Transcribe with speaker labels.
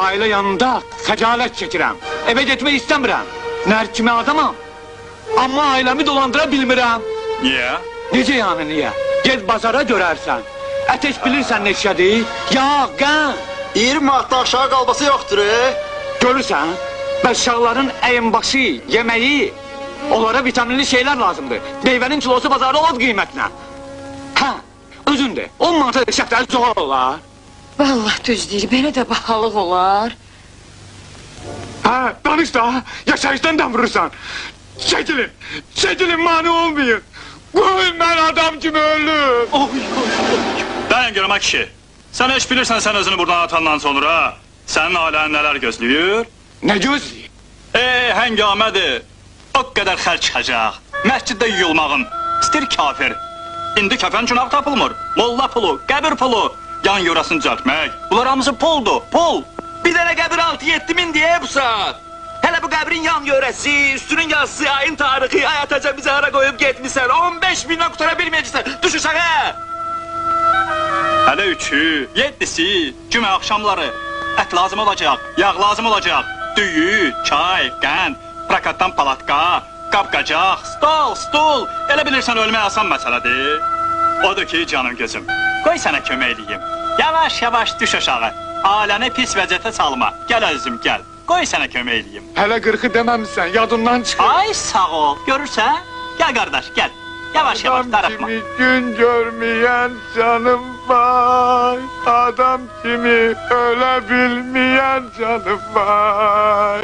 Speaker 1: ailə yanında xəcalət çəkirəm. Evə getmək istəmirəm. Nər kimi adamam. Amma ailəmi dolandıra bilmirəm.
Speaker 2: Niyə?
Speaker 1: Necə yəni niyə? Gez bazara görərsən. Ətək bilirsən neçədir? Yağ, qən.
Speaker 3: 20 manatdan aşağı qalbası yoxdur.
Speaker 1: Görürsən? Bəs uşaqların əyinbaşı, yeməyi, onlara vitaminli şeylər lazımdır. Meyvənin kilosu bazarda od qiymətinə. Hə, özündür. 10 manata şəftəli zoğal olar.
Speaker 4: Vallahi düz deyir, belə də bahalıq olar.
Speaker 1: Hə, danış da, yaşayışdan da vurursan. Çəkilin, mani olmayın. Qoy mən adam kimi ölüm.
Speaker 2: Dayan görəm kişi. Sən heç bilirsən sən özünü buradan atandan sonra sənin ailən nələr gözləyir?
Speaker 1: Nə gözləyir?
Speaker 2: Həngamədir. O qədər xərc çıxacaq. Məsciddə yuyulmağın. İstir kafir. İndi kəfən günah tapılmır. Molla pulu, qəbir pulu. Yan yorasını cərtmək. Bunlar hamısı puldur, pul.
Speaker 5: Bir dənə qəbir 6-7 min deyə bu saat. Hələ bu qəbrin yan yörəsi, üstünün yazısı, ayın tarixi, ayataca bizi hara qoyub getmişsən. 15 mindən qutara bilməyəcəksən. Düş uşağa.
Speaker 2: Hələ 3-ü, 7-si, cümə axşamları. Ət lazım olacaq, yağ lazım olacaq. Düyü, çay, qənd, prakatdan palatka, qapqacaq, stol. Elə bilirsən ölmək asan məsələdir. Odur ki, canım gözüm, qoy sənə kömək edeyim. Yavaş düş aşağı. Aləni pis vəziyyətə salma. Gəl əzizim, gəl. Qoy sənə kömək edeyim.
Speaker 1: Hələ 40-ı deməmişsən, yadından çıxır.
Speaker 2: Ay sağ ol, görürsən? Gəl qardaş, gəl. Yavaş, darıxma.
Speaker 1: Adam kimi gün görməyən canım var. Adam kimi ölə bilməyən canım var.